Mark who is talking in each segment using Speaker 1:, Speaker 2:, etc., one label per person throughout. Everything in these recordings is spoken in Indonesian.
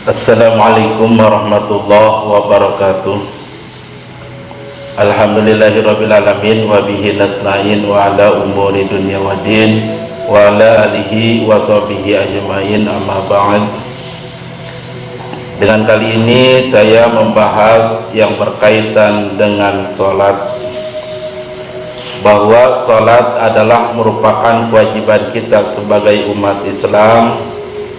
Speaker 1: Assalamualaikum warahmatullahi wabarakatuh. Alhamdulillahirrabbilalamin. Wabihi nasta'in wa ala umuri dunya wa din wa ala alihi wa sahbihi ajma'in, amma ba'd. Dengan kali ini saya membahas yang berkaitan dengan sholat, bahwa sholat adalah merupakan kewajiban kita sebagai umat Islam.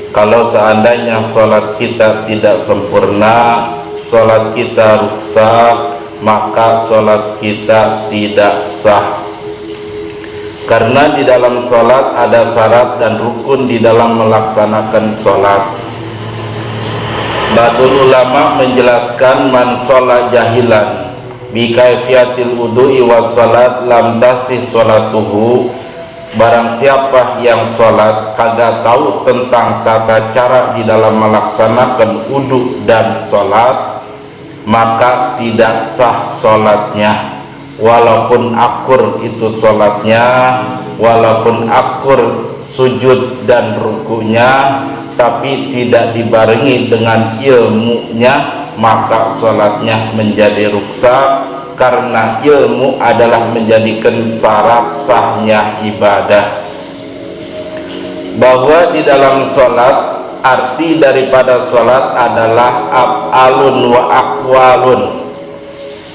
Speaker 1: Kalau seandainya sholat kita tidak sempurna, sholat kita rusak, maka sholat kita tidak sah. Karena di dalam sholat ada syarat dan rukun di dalam melaksanakan sholat. Ba'dul ulama menjelaskan, man sholat jahilan bi kaifiyatil wudu'i was sholat lam tasih sholatuhu. Barang siapa yang sholat kagak tahu tentang tata cara di dalam melaksanakan wudu dan sholat, maka tidak sah sholatnya. Walaupun akur itu sholatnya, walaupun akur sujud dan rukunya, tapi tidak dibarengi dengan ilmunya, maka sholatnya menjadi rusak. Karena ilmu adalah menjadikan syarat sahnya ibadah. Bahwa di dalam sholat, arti daripada sholat adalah af'alun wa aqwalun.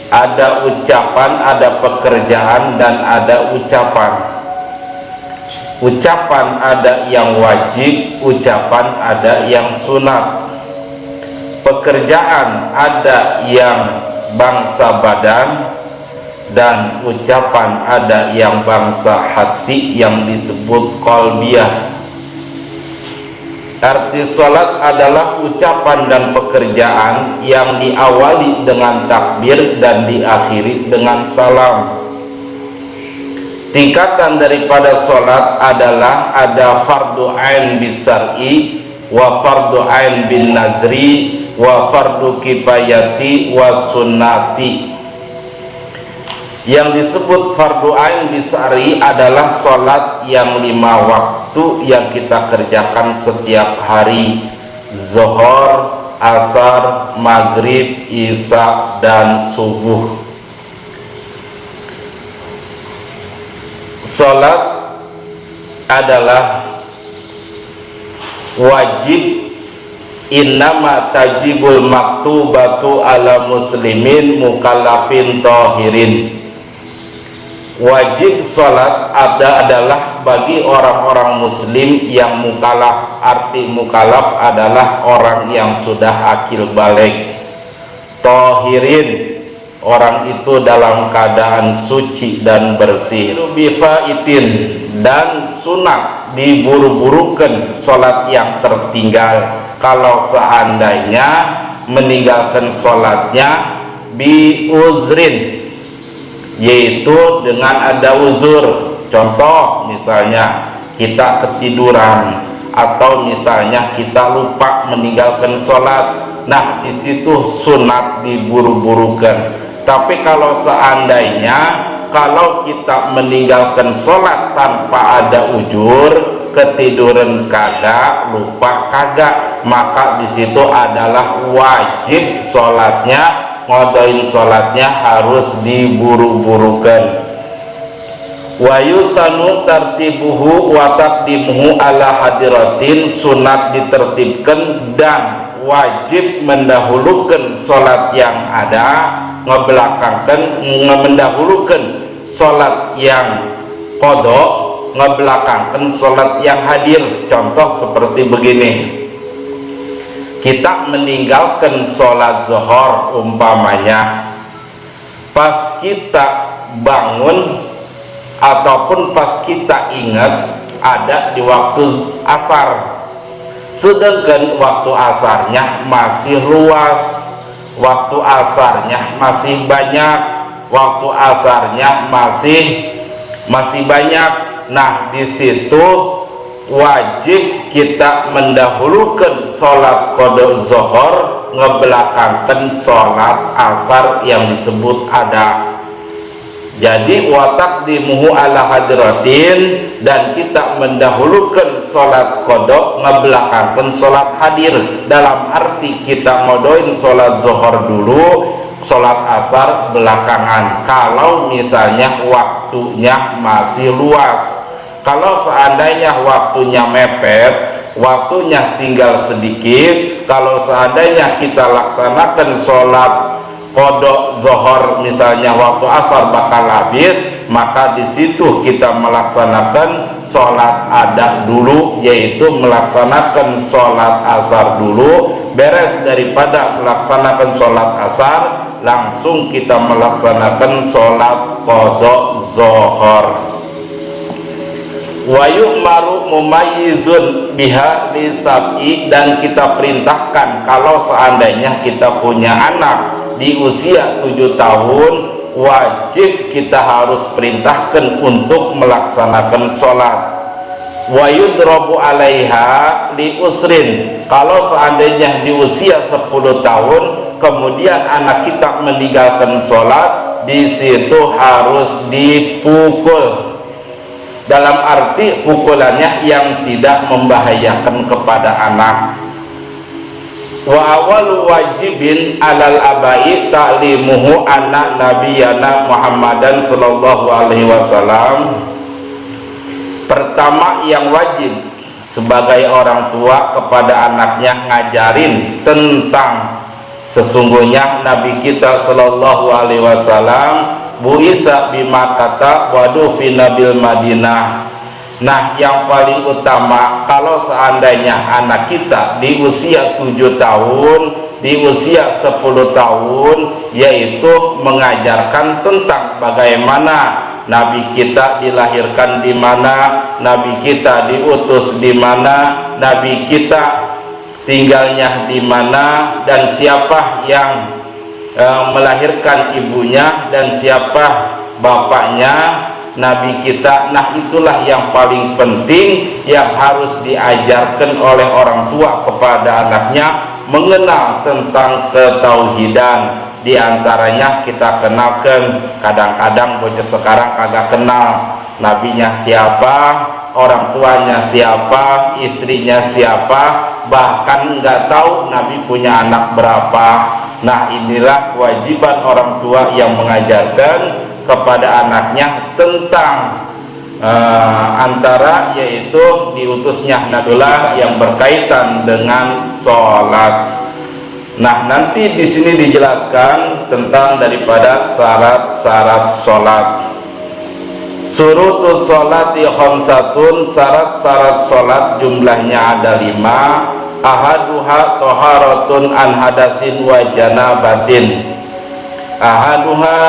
Speaker 1: Ada ucapan, ada pekerjaan, dan ada ucapan. Ucapan ada yang wajib, ucapan ada yang sunat. Pekerjaan ada yang bangsa badan, dan ucapan ada yang bangsa hati yang disebut qalbiyah. Arti sholat adalah ucapan dan pekerjaan yang diawali dengan takbir dan diakhiri dengan salam. Tingkatan daripada sholat adalah ada fardu ain bisar'i, wa fardu ain bin nazri, wa fardu kifayati, wa sunnati. Yang disebut fardu ain bisari adalah sholat yang 5 waktu yang kita kerjakan setiap hari: zuhur, asar, maghrib, isya, dan subuh. Sholat adalah wajib. Innama tajibul maktubatu ala muslimin mukallafin tohirin. Wajib sholat adalah bagi orang-orang muslim yang mukallaf. Arti mukallaf adalah orang yang sudah akil balik. Tohirin, orang itu dalam keadaan suci dan bersih. Bifaitin, dan sunat diburu-burukan sholat yang tertinggal. Kalau seandainya meninggalkan sholatnya biuzrin, yaitu dengan ada uzur. Contoh misalnya kita ketiduran, atau misalnya kita lupa meninggalkan sholat. Nah, di situ sunat diburu-burukan. Tapi kalau seandainya kalau kita meninggalkan sholat tanpa ada ujur, ketiduran kagak, lupa kagak, maka di situ adalah wajib sholatnya, ngodoin sholatnya harus diburu-burukan. Wa yusanu tartibuhu wa taqdimuhu ala hadiratin, sunat ditertibkan dan wajib mendahulukan sholat yang ada, mendahulukan sholat yang qadha, ngebelakangkan sholat yang hadir. Contoh seperti begini, kita meninggalkan sholat zuhur umpamanya, pas kita bangun ataupun pas kita ingat ada di waktu asar, sedangkan waktu asarnya masih luas, waktu asarnya masih banyak, waktu asarnya masih banyak. Nah, di situ wajib kita mendahulukan sholat qada zuhur, ngebelakangkan sholat asar yang disebut ada. Jadi wa taqdimuhu ala hadratin, dan kita mendahulukan sholat qada ngebelakangkan sholat hadir, dalam arti kita ngodoin sholat zuhur dulu, sholat asar belakangan kalau misalnya waktunya masih luas. Kalau seandainya waktunya mepet, waktunya tinggal sedikit, kalau seandainya kita laksanakan sholat qada zuhur misalnya waktu asar bakal habis, maka di situ kita melaksanakan sholat ada dulu, yaitu melaksanakan sholat asar dulu. Beres daripada melaksanakan sholat asar, langsung kita melaksanakan sholat qada zuhur. Wa yu'maru mumayyizun biha li sab'i, dan kita perintahkan kalau seandainya kita punya anak di usia 7 tahun, wajib kita harus perintahkan untuk melaksanakan sholat. Wa yudrabu alaiha li usrin, kalau seandainya di usia 10 tahun kemudian anak kita meninggalkan sholat, di situ harus dipukul, dalam arti pukulannya yang tidak membahayakan kepada anak. Wa awal wajibin alal abai ta'limuhu anak nabiyana Muhammadan sallallahu alaihi wasallam. Pertama yang wajib sebagai orang tua kepada anaknya, ngajarin tentang sesungguhnya Nabi kita sallallahu alaihi wasallam bu'isa bima kata wadu fi nabil Madinah. Nah, yang paling utama kalau seandainya anak kita di usia 7 tahun, di usia 10 tahun, yaitu mengajarkan tentang bagaimana Nabi kita dilahirkan di mana, Nabi kita diutus di mana, Nabi kita tinggalnya di mana, dan siapa yang melahirkan ibunya dan siapa bapaknya Nabi kita. Nah, itulah yang paling penting yang harus diajarkan oleh orang tua kepada anaknya, mengenal tentang ketauhidan. Di antaranya kita kenalkan, kadang-kadang bocah sekarang kagak kenal nabinya siapa, orang tuanya siapa, istrinya siapa, bahkan nggak tahu Nabi punya anak berapa. Nah, inilah kewajiban orang tua yang mengajarkan kepada anaknya tentang antara yaitu diutusnya Nabiullah yang berkaitan dengan sholat. Nah, nanti di sini dijelaskan tentang daripada syarat-syarat sholat. Surutus sholati khamsatun, syarat-syarat sholat jumlahnya ada 5. Ahaduha toharatun an hadasin wa janabatin. Ahaduha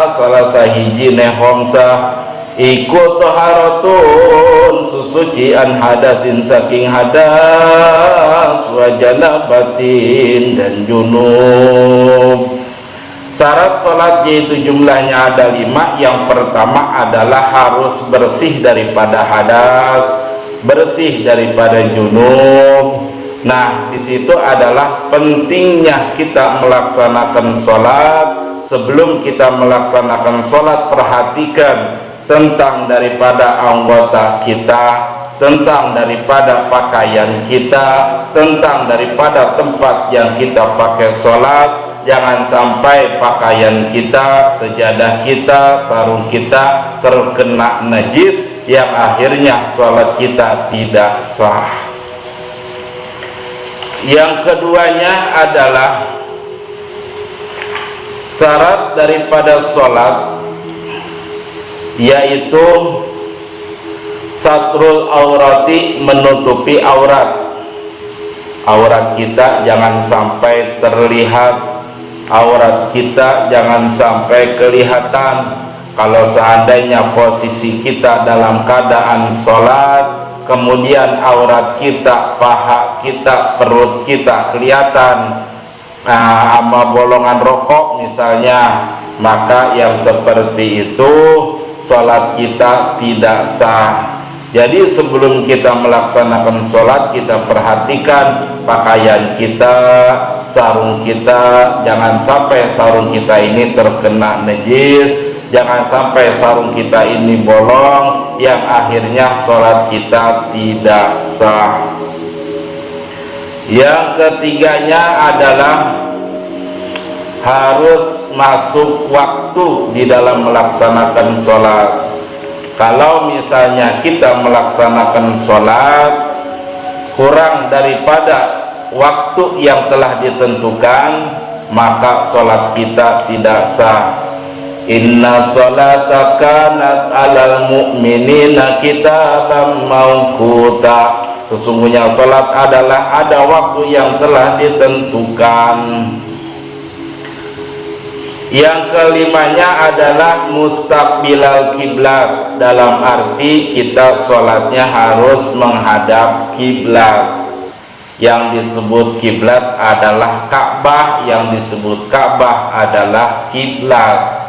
Speaker 1: salah sahiji nehomsa iku toharatun susuci an hadasin saking hadas wa janabatin dan junub. Syarat sholat yaitu jumlahnya ada 5. Yang pertama adalah harus bersih daripada hadas, bersih daripada junub. Nah, di situ adalah pentingnya kita melaksanakan sholat. Sebelum kita melaksanakan sholat, perhatikan tentang daripada anggota kita, tentang daripada pakaian kita, tentang daripada tempat yang kita pakai sholat. Jangan sampai pakaian kita, sejadah kita, sarung kita terkena najis yang akhirnya sholat kita tidak sah. Yang keduanya adalah syarat daripada sholat, yaitu satrul aurati, menutupi aurat. Aurat kita jangan sampai terlihat, aurat kita jangan sampai kelihatan. Kalau seandainya posisi kita dalam keadaan sholat, kemudian aurat kita, paha kita, perut kita kelihatan, sama bolongan rokok misalnya, maka yang seperti itu sholat kita tidak sah. Jadi sebelum kita melaksanakan sholat, kita perhatikan pakaian kita, sarung kita. Jangan sampai sarung kita ini terkena najis, jangan sampai sarung kita ini bolong, yang akhirnya sholat kita tidak sah. Yang ketiganya adalah harus masuk waktu di dalam melaksanakan sholat. Kalau misalnya kita melaksanakan sholat kurang daripada waktu yang telah ditentukan, maka sholat kita tidak sah. Inna sholata kanat alal mu'minina kitaban mawquta. Sesungguhnya sholat adalah ada waktu yang telah ditentukan. Yang kelimanya adalah mustaqbilal kiblat, dalam arti kita sholatnya harus menghadap kiblat. Yang disebut kiblat adalah Ka'bah, yang disebut Ka'bah adalah kiblat.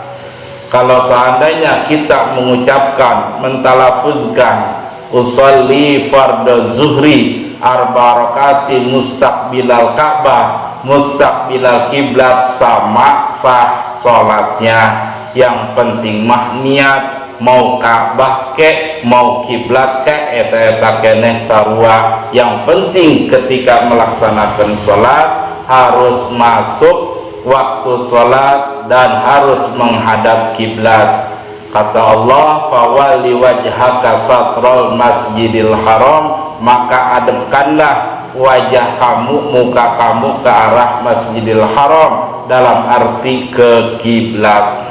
Speaker 1: Kalau seandainya kita mengucapkan, mentalafuzkan usolli fardhu zuhri arba rakaati mustaqbilal Ka'bah, mustaqbilal kiblat, sama sah sholatnya. Yang penting mah niat, mau Ka'bah ke mau kiblat ke eta keneh sarua. Yang penting ketika melaksanakan sholat harus masuk waktu sholat dan harus menghadap kiblat. Kata Allah, fawalli wajhaka satrul masjidil haram, maka hadapkanlah wajah kamu, muka kamu ke arah Masjidil Haram, dalam arti ke kiblat.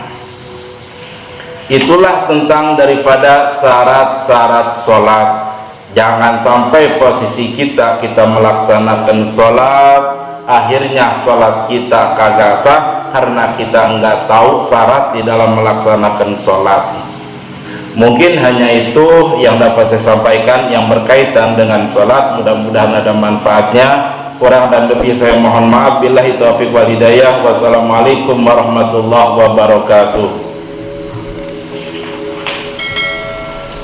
Speaker 1: Itulah tentang daripada syarat-syarat sholat. Jangan sampai posisi kita melaksanakan sholat, akhirnya sholat kita kagak sah karena kita enggak tahu syarat di dalam melaksanakan sholat. Mungkin hanya itu yang dapat saya sampaikan yang berkaitan dengan sholat. Mudah-mudahan ada manfaatnya. Kurang dan lebih saya mohon maaf. Billahi taufiq wal hidayah. Wassalamualaikum warahmatullahi wabarakatuh.